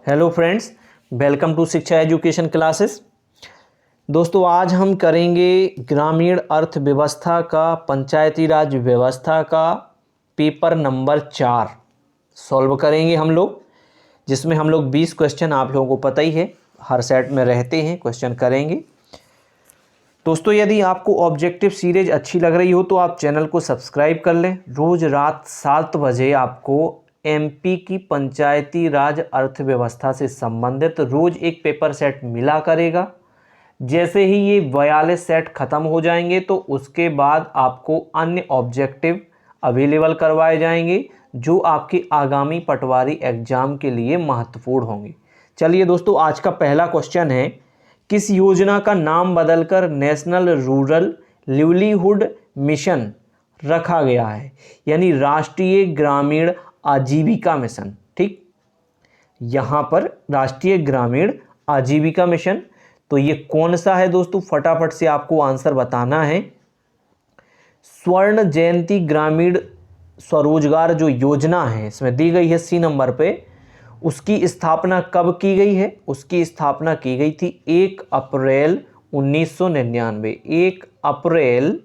Hello friends, welcome to शिक्षा education classes. दोस्तों, आज हम करेंगे ग्रामीण अर्थव्यवस्था का पंचायती राज व्यवस्था का पेपर नंबर 4 सॉल्व करेंगे हम लोग, जिसमें हम लोग 20 क्वेश्चन, आप लोगों को पता ही है हर सेट में रहते हैं, क्वेश्चन करेंगे। दोस्तों, यदि आपको ऑब्जेक्टिव सीरीज अच्छी लग रही हो तो आप चैनल को सब्सक्राइब कर लें। रोज़ रात 7 बजे आपको एमपी की पंचायती राज अर्थव्यवस्था से संबंधित रोज एक पेपर सेट मिला करेगा। जैसे ही ये 42 सेट खत्म हो जाएंगे तो उसके बाद आपको अन्य ऑब्जेक्टिव अवेलेबल करवाए जाएंगे जो आपके आगामी पटवारी एग्जाम के लिए महत्वपूर्ण होंगे। चलिए दोस्तों, आज का पहला क्वेश्चन है, किस योजना का नाम बदलकर नेशनल रूरल लिवलीहुड मिशन रखा गया है? यानी राष्ट्रीय ग्रामीण आजीविका मिशन। ठीक, यहां पर राष्ट्रीय ग्रामीण आजीविका मिशन, तो ये कौन सा है दोस्तों? फटाफट से आपको आंसर बताना है। स्वर्ण जयंती ग्रामीण स्वरोजगार जो योजना है इसमें दी गई है सी नंबर पे, उसकी स्थापना कब की गई है? उसकी स्थापना की गई थी 1 अप्रैल 1999। 1 अप्रैल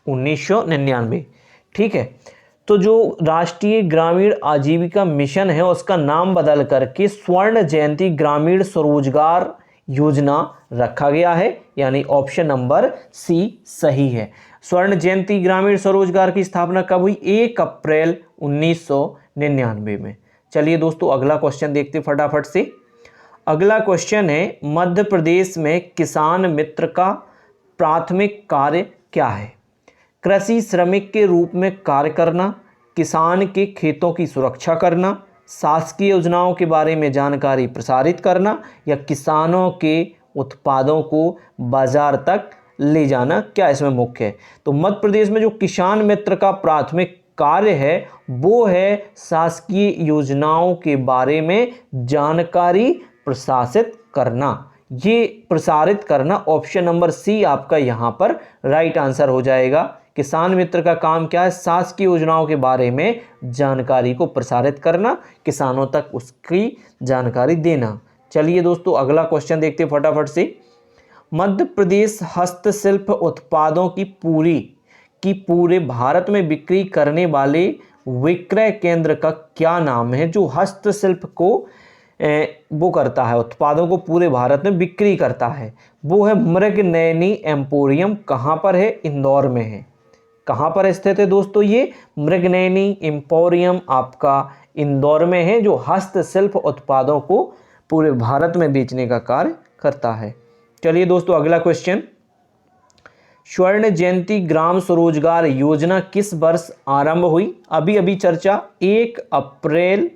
1999। ठीक है, तो जो राष्ट्रीय ग्रामीण आजीविका मिशन है उसका नाम बदल करके स्वर्ण जयंती ग्रामीण स्वरोजगार योजना रखा गया है, यानी ऑप्शन नंबर सी सही है। स्वर्ण जयंती ग्रामीण स्वरोजगार की स्थापना कब हुई? 1 अप्रैल 1999 में। चलिए दोस्तों, अगला क्वेश्चन देखते फटाफट से। अगला क्वेश्चन है, मध्य प्रदेश में किसान मित्र का प्राथमिक कार्य क्या है? कृषि श्रमिक के रूप में कार्य करना, किसान के खेतों की सुरक्षा करना, शासकीय योजनाओं के बारे में जानकारी प्रसारित करना, या किसानों के उत्पादों को बाजार तक ले जाना, क्या इसमें मुख्य है? तो मध्य प्रदेश में जो किसान मित्र का प्राथमिक कार्य है वो है शासकीय योजनाओं के बारे में जानकारी प्रशासित करना। ये प्रसारित करना, ऑप्शन नंबर सी आपका यहां पर राइट आंसर हो जाएगा। किसान मित्र का काम क्या है? शासकीय योजनाओं के बारे में जानकारी को प्रसारित करना, किसानों तक उसकी जानकारी देना। चलिए दोस्तों, अगला क्वेश्चन देखते हैं फटाफट से। मध्य प्रदेश हस्तशिल्प उत्पादों की पूरे भारत में बिक्री करने वाले विक्रय केंद्र का क्या नाम है? जो हस्तशिल्प को वो करता है, उत्पादों को पूरे भारत में बिक्री करता है, वो है मृगनयनी एम्पोरियम। कहाँ पर है? इंदौर में है। कहाँ पर स्थित है दोस्तों? ये मृगनयनी एम्पोरियम आपका इंदौर में है, जो हस्तशिल्प उत्पादों को पूरे भारत में बेचने का कार्य करता है। चलिए दोस्तों, अगला क्वेश्चन। स्वर्ण जयंती ग्राम स्वरोजगार योजना किस वर्ष आरंभ हुई? अभी अभी चर्चा, 1 अप्रैल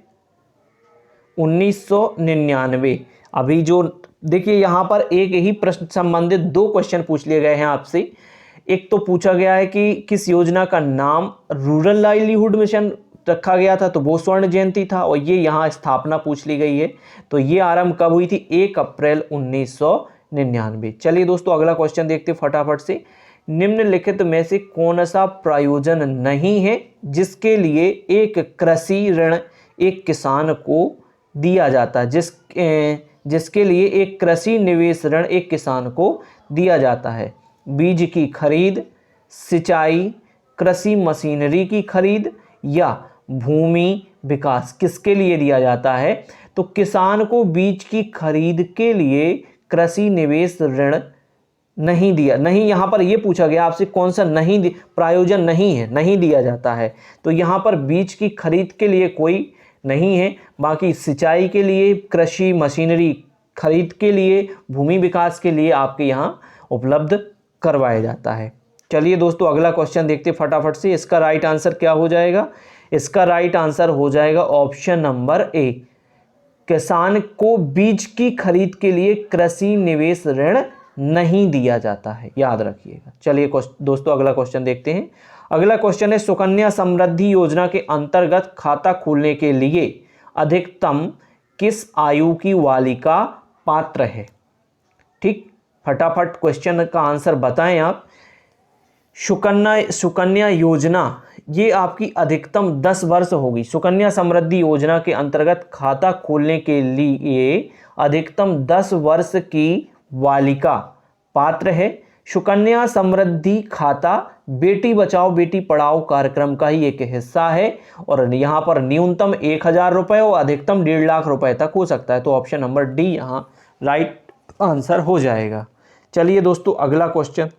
1999। अभी जो देखिए यहां पर एक ही प्रश्न संबंधित 2 क्वेश्चन पूछ लिए गए हैं आपसे। एक तो पूछा गया है कि किस योजना का नाम रूरल लाइवलीहुड मिशन रखा गया था, तो वो स्वर्ण जयंती था, और ये यहां स्थापना पूछ ली गई है, तो ये आरंभ कब हुई थी? 1 अप्रैल 1999। चलिए दोस्तों, अगला क्वेश्चन देखते फटाफट से। निम्नलिखित में से कौन सा प्रायोजन नहीं है जिसके लिए एक कृषि ऋण एक किसान को दिया जाता है? जिसके लिए एक कृषि निवेश ऋण एक किसान को दिया जाता है? बीज की खरीद, सिंचाई, कृषि मशीनरी की खरीद, या भूमि विकास? किसके लिए दिया जाता है? तो किसान को बीज की खरीद के लिए कृषि निवेश ऋण नहीं दिया, नहीं, यहां पर यह पूछा गया आपसे कौन सा नहीं प्रायोजन नहीं है, नहीं दिया जाता है, तो यहां पर बीज की खरीद के लिए कोई नहीं है। बाकी सिंचाई के लिए, कृषि मशीनरी खरीद के लिए, भूमि विकास के लिए आपके यहां उपलब्ध करवाया जाता है। चलिए दोस्तों, अगला क्वेश्चन देखते फटाफट से। इसका राइट आंसर क्या हो जाएगा? इसका राइट आंसर हो जाएगा ऑप्शन नंबर ए, किसान को बीज की खरीद के लिए कृषि निवेश ऋण नहीं दिया जाता है, याद रखिएगा। चलिए दोस्तों, अगला क्वेश्चन देखते हैं। अगला क्वेश्चन है, सुकन्या समृद्धि योजना के अंतर्गत खाता खोलने के लिए अधिकतम किस आयु की बालिका पात्र है? ठीक, फटाफट क्वेश्चन का आंसर बताएं आप। सुकन्या योजना ये आपकी अधिकतम 10 वर्ष होगी। सुकन्या समृद्धि योजना के अंतर्गत खाता खोलने के लिए अधिकतम 10 वर्ष की बालिका पात्र है। सुकन्या समृद्धि खाता बेटी बचाओ बेटी पढ़ाओ कार्यक्रम का ही एक हिस्सा है और यहाँ पर न्यूनतम 1000 रुपये और अधिकतम 1.5 लाख रुपए तक हो सकता है। तो ऑप्शन नंबर डी यहाँ राइट आंसर हो जाएगा। चलिए दोस्तों अगला क्वेश्चन,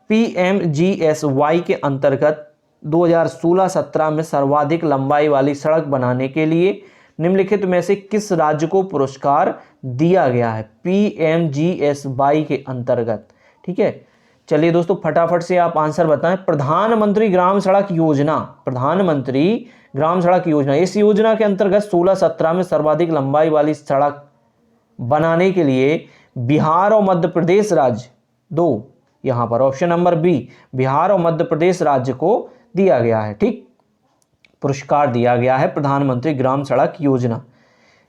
PMGSY के अंतर्गत 2016-17 में सर्वाधिक लंबाई वाली सड़क बनाने के लिए निम्नलिखित में से किस राज्य को पुरस्कार दिया गया है? PMGSY के अंतर्गत, ठीक है। चलिए दोस्तों फटाफट से आप आंसर बताएं। प्रधानमंत्री ग्राम सड़क योजना, प्रधानमंत्री ग्राम सड़क योजना, इस योजना के अंतर्गत 16-17 में सर्वाधिक लंबाई वाली सड़क बनाने के लिए बिहार और मध्य प्रदेश राज्य दो, यहां पर ऑप्शन नंबर बी बिहार और मध्य प्रदेश राज्य को दिया गया है, ठीक, पुरस्कार दिया गया है प्रधानमंत्री ग्राम सड़क योजना,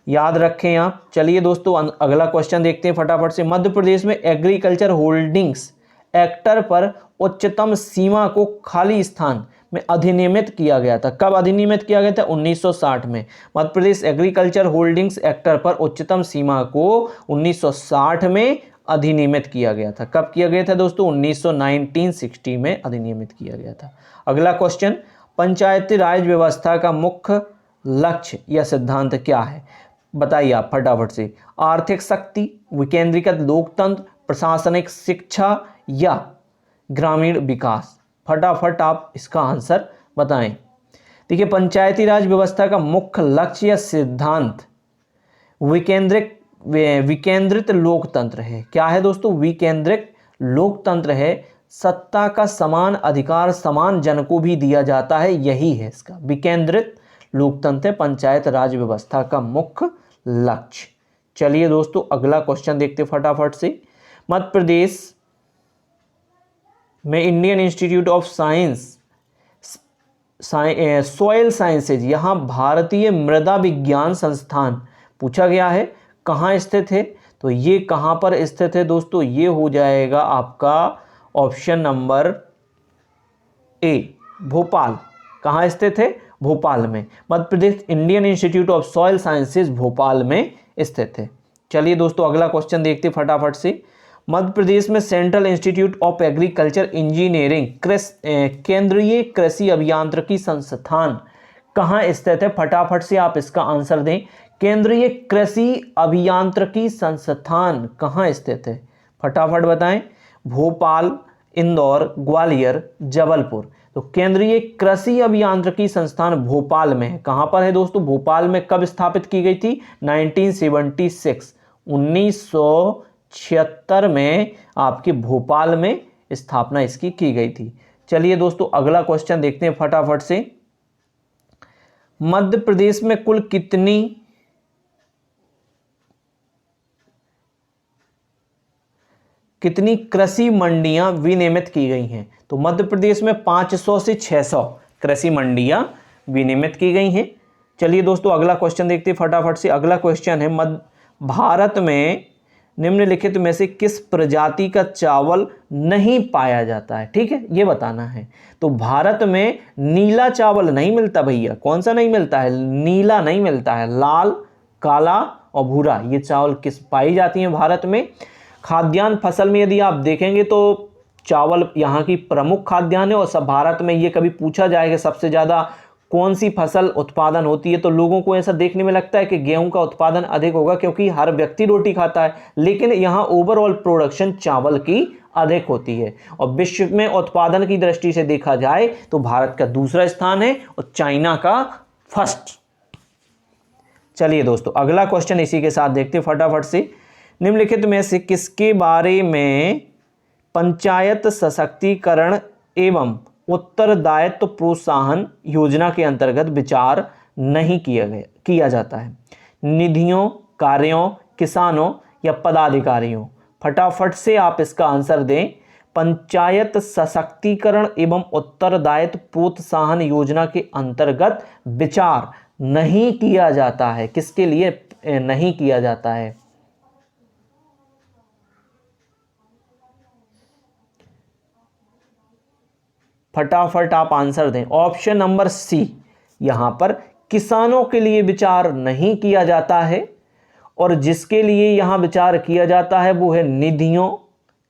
याद रखें आप। चलिए दोस्तों अगला क्वेश्चन देखते हैं फटाफट से। मध्य प्रदेश में एग्रीकल्चर होल्डिंग्स एक्ट पर उच्चतम सीमा को खाली स्थान में अधिनियमित किया गया था। कब अधिनियमित किया गया था? 1960 में। मध्य प्रदेश एग्रीकल्चर होल्डिंग्स एक्ट पर उच्चतम सीमा को 1960 में अधिनियमित किया गया था। कब किया गया था दोस्तों? 1960 में अधिनियमित किया गया था। अगला क्वेश्चन, पंचायती राज व्यवस्था का मुख्य लक्ष्य या सिद्धांत क्या है? बताइए आप फटाफट से। आर्थिक शक्ति, विकेंद्रीकृत लोकतंत्र, प्रशासनिक शिक्षा या ग्रामीण विकास? फटाफट आप इसका आंसर बताएं। देखिए पंचायती राज व्यवस्था का मुख्य लक्ष्य या सिद्धांत विकेंद्रित लोकतंत्र है। क्या है दोस्तों? विकेंद्रित लोकतंत्र है। सत्ता का समान अधिकार समान जन को भी दिया जाता है, यही है इसका विकेंद्रित लोकतंत्र पंचायत राज व्यवस्था का मुख्य लक्ष्य। चलिए दोस्तों अगला क्वेश्चन देखते फटाफट से। मध्य प्रदेश में Indian Institute of science soil sciences, यहां भारतीय मृदा विज्ञान संस्थान पूछा गया है, कहां स्थित है? तो ये कहां पर स्थित है दोस्तों? ये हो जाएगा आपका ऑप्शन नंबर ए भोपाल। कहां स्थित है? भोपाल में। Madhya Pradesh Indian Institute of Soil Sciences Bhopal में स्थित है। चलिए दोस्तों अगला क्वेश्चन देखते फटाफट से। मध्य प्रदेश में central institute of agriculture engineering केंद्रीय कृषि अभियांत्रिकी संस्थान कहां स्थित है? फटाफट से आप इसका आंसर दें। केंद्रीय कृषि अभियांत्रिकी संस्थान कहां स्थित है? फटाफट बताएं। भोपाल, इंदौर, ग्वालियर, जबलपुर। तो केंद्रीय कृषि अभियांत्रिकी संस्थान भोपाल में है। कहां पर है दोस्तों? भोपाल में। कब स्थापित की गई थी? 1976, 1976 में आपके भोपाल में स्थापना इसकी की गई थी। चलिए दोस्तों अगला क्वेश्चन देखते हैं फटाफट से। मध्य प्रदेश में कुल कितनी कृषि मंडियां विनियमित की गई हैं? तो मध्य प्रदेश में 500 से 600 कृषि मंडियां विनियमित की गई हैं। चलिए दोस्तों अगला क्वेश्चन देखते हैं फटाफट से। अगला क्वेश्चन है, भारत में निम्नलिखित में से किस प्रजाति का चावल नहीं पाया जाता है? ठीक है, ये बताना है। तो भारत में नीला चावल नहीं मिलता भैया। कौन सा नहीं मिलता है? नीला नहीं मिलता है, लाल, काला और भूरा, ये चावल किस पाई जाती है भारत में। खाद्यान्न फसल में यदि आप देखेंगे तो चावल यहाँ की प्रमुख खाद्यान्न है और सब भारत में ये कभी पूछा जाएगा सबसे ज़्यादा कौन सी फसल उत्पादन होती है, तो लोगों को ऐसा देखने में लगता है कि गेहूं का उत्पादन अधिक होगा क्योंकि हर व्यक्ति रोटी खाता है, लेकिन यहाँ ओवरऑल प्रोडक्शन चावल की अधिक होती है। और विश्व में उत्पादन की दृष्टि से देखा जाए तो भारत का दूसरा स्थान है और चाइना का फर्स्ट। चलिए दोस्तों अगला क्वेश्चन इसी के साथ देखते हैं फटाफट से। निम्नलिखित में से किसके बारे में पंचायत सशक्तिकरण एवं उत्तरदायित्व प्रोत्साहन योजना के अंतर्गत विचार नहीं किया जाता है? निधियों, कार्यों, किसानों या पदाधिकारियों? फटाफट से आप इसका आंसर दें। पंचायत सशक्तिकरण एवं उत्तरदायित्व प्रोत्साहन योजना के अंतर्गत विचार नहीं किया जाता है। किसके लिए नहीं किया जाता है? फटाफट आप आंसर दें। ऑप्शन नंबर सी, यहाँ पर किसानों के लिए विचार नहीं किया जाता है और जिसके लिए यहाँ विचार किया जाता है वो है निधियों,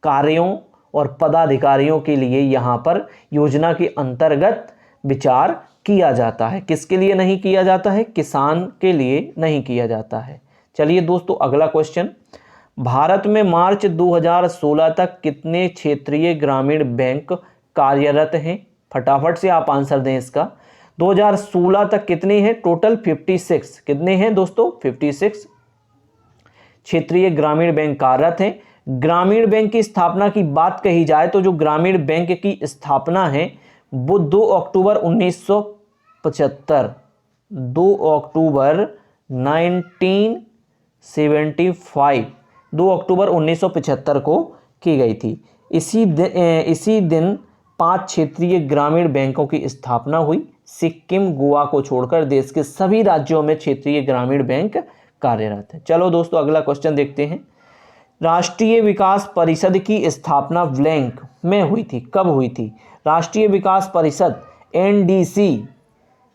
कार्यों और पदाधिकारियों के लिए यहाँ पर योजना के अंतर्गत विचार किया जाता है। किसके लिए नहीं किया जाता है? किसान के लिए नहीं किया जाता है। चलिए दोस्तों अगला क्वेश्चन, भारत में मार्च 2016 तक कितने क्षेत्रीय ग्रामीण बैंक कार्यरत हैं? फटाफट से आप आंसर दें इसका। 2016 तक कितने हैं? टोटल 56। कितने हैं दोस्तों? 56 क्षेत्रीय ग्रामीण बैंक कार्यरत हैं। ग्रामीण बैंक की स्थापना की बात कही जाए तो जो ग्रामीण बैंक की स्थापना है वो 2 अक्टूबर 1975, 2 अक्टूबर 1975, 2 अक्टूबर 1975 को की गई थी। इसी दिन 5 क्षेत्रीय ग्रामीण बैंकों की स्थापना हुई। सिक्किम, गोवा को छोड़कर देश के सभी राज्यों में क्षेत्रीय ग्रामीण बैंक कार्यरत है। चलो दोस्तों अगला क्वेश्चन देखते हैं। राष्ट्रीय विकास परिषद की स्थापना ब्लैंक में हुई थी। कब हुई थी? राष्ट्रीय विकास परिषद एनडीसी,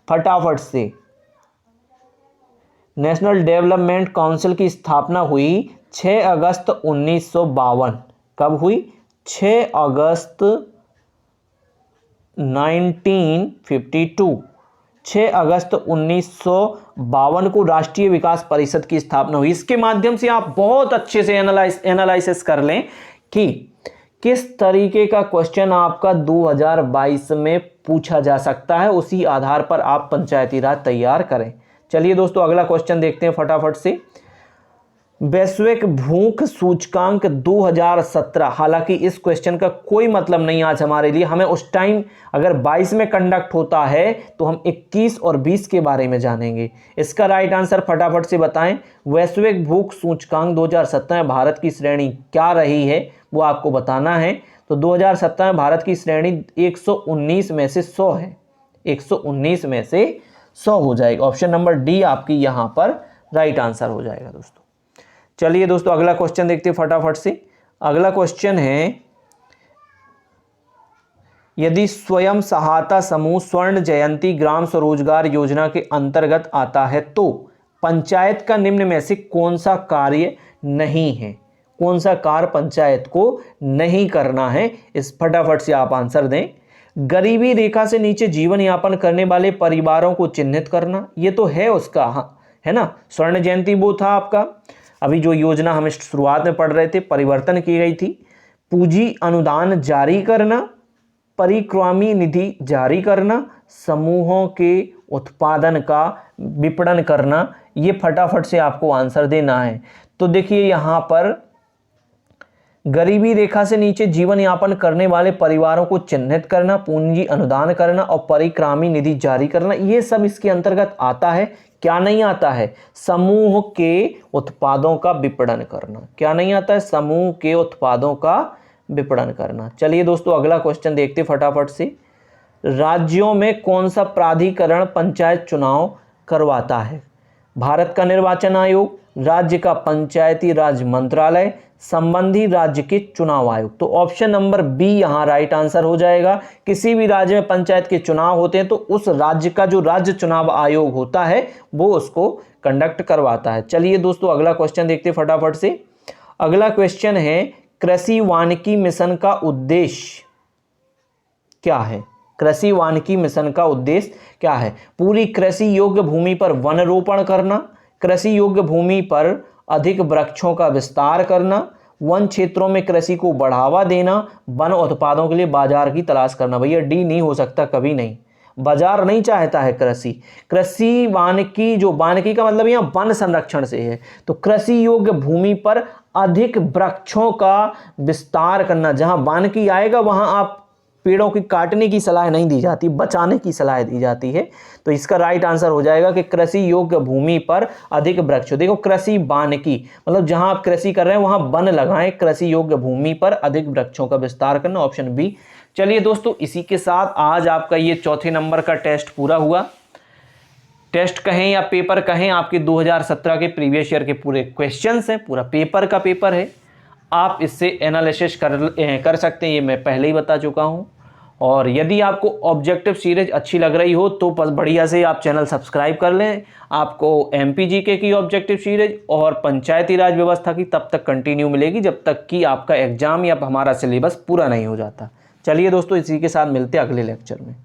फटाफट से। नेशनल डेवलपमेंट काउंसिल की स्थापना हुई 6 अगस्त 1952। कब हुई? 6 अगस्त 1952, 6 अगस्त 1952 को राष्ट्रीय विकास परिषद की स्थापना हुई। इसके माध्यम से आप बहुत अच्छे से एनालिसिस कर लें कि किस तरीके का क्वेश्चन आपका 2022 में पूछा जा सकता है, उसी आधार पर आप पंचायती राज तैयार करें। चलिए दोस्तों अगला क्वेश्चन देखते हैं फटाफट से। वैश्विक भूख सूचकांक 2017, हालांकि इस क्वेश्चन का कोई मतलब नहीं आज हमारे लिए, हमें उस टाइम अगर 22 में कंडक्ट होता है तो हम 21 और 20 के बारे में जानेंगे। इसका राइट आंसर फटाफट से बताएं। वैश्विक भूख सूचकांक 2017 में भारत की श्रेणी क्या रही है वो आपको बताना है। तो 2017 में भारत की श्रेणी 119 में से 100 है, 119 में से 100 हो जाएगा। ऑप्शन नंबर डी आपकी यहां पर राइट आंसर हो जाएगा दोस्तों। चलिए दोस्तों अगला क्वेश्चन देखते हैं फटाफट से। अगला क्वेश्चन है, यदि स्वयं सहायता समूह स्वर्ण जयंती ग्राम स्वरोजगार योजना के अंतर्गत आता है तो पंचायत का निम्न में से कौन सा कार्य नहीं है? कौन सा कार्य पंचायत को नहीं करना है? इस फटाफट से आप आंसर दें। गरीबी रेखा से नीचे जीवन यापन करने वाले परिवारों को चिन्हित करना, ये तो है उसका, हाँ है ना। स्वर्ण जयंती वो था आपका, अभी जो योजना हम शुरुआत में पढ़ रहे थे, परिवर्तन की गई थी। पूंजी अनुदान जारी करना, परिक्रामी निधि जारी करना, समूहों के उत्पादन का विपणन करना, ये फटाफट से आपको आंसर देना है। तो देखिए यहाँ पर गरीबी रेखा से नीचे जीवन यापन करने वाले परिवारों को चिन्हित करना, पूंजी अनुदान करना और परिक्रामी निधि जारी करना, ये सब इसके अंतर्गत आता है। क्या नहीं आता है? समूह के उत्पादों का विपणन करना। क्या नहीं आता है? समूह के उत्पादों का विपणन करना। चलिए दोस्तों अगला क्वेश्चन देखते फटाफट से। राज्यों में कौन सा प्राधिकरण पंचायत चुनाव करवाता है? भारत का निर्वाचन आयोग, राज्य का पंचायती राज मंत्रालय, संबंधी राज्य के चुनाव आयोग। तो ऑप्शन नंबर बी यहां राइट आंसर हो जाएगा। किसी भी राज्य में पंचायत के चुनाव होते हैं तो उस राज्य का जो राज्य चुनाव आयोग होता है वो उसको कंडक्ट करवाता है। चलिए दोस्तों अगला क्वेश्चन देखते फटाफट से। अगला क्वेश्चन है, कृषि वानिकी मिशन का उद्देश्य क्या है? कृषि वानिकी मिशन का उद्देश्य क्या है? पूरी कृषि योग्य भूमि पर वन रोपण करना, कृषि योग्य भूमि पर अधिक वृक्षों का विस्तार करना, वन क्षेत्रों में कृषि को बढ़ावा देना, वन उत्पादों के लिए बाजार की तलाश करना। भैया डी नहीं हो सकता, कभी नहीं। बाजार नहीं चाहता है कृषि। कृषि वानिकी, जो वानिकी का मतलब यहाँ वन संरक्षण से है, तो कृषि योग्य भूमि पर अधिक वृक्षों का विस्तार करना। जहां वानिकी आएगा वहां आप पेड़ों की काटने की सलाह नहीं दी जाती, बचाने की सलाह दी जाती है। तो इसका राइट आंसर हो जाएगा कि कृषि योग्य भूमि पर अधिक वृक्ष। देखो कृषि वानिकी मतलब जहां आप कृषि कर रहे हैं वहां वन लगाएं, कृषि योग्य भूमि पर अधिक वृक्षों का विस्तार करना, ऑप्शन बी। चलिए दोस्तों इसी के साथ आज आपका ये चौथे नंबर का टेस्ट पूरा हुआ। टेस्ट कहें या पेपर कहें, आपके 2017 के प्रीवियस ईयर के पूरे क्वेश्चंस हैं, पूरा पेपर का पेपर है। आप इससे एनालिसिस कर सकते हैं, ये मैं पहले ही बता चुका हूं। और यदि आपको ऑब्जेक्टिव सीरीज अच्छी लग रही हो तो बस बढ़िया से आप चैनल सब्सक्राइब कर लें। आपको एमपीजीके की ऑब्जेक्टिव सीरीज और पंचायती राज व्यवस्था की तब तक कंटिन्यू मिलेगी जब तक कि आपका एग्जाम या हमारा सिलेबस पूरा नहीं हो जाता। चलिए दोस्तों, इसी के साथ मिलते हैं अगले लेक्चर में।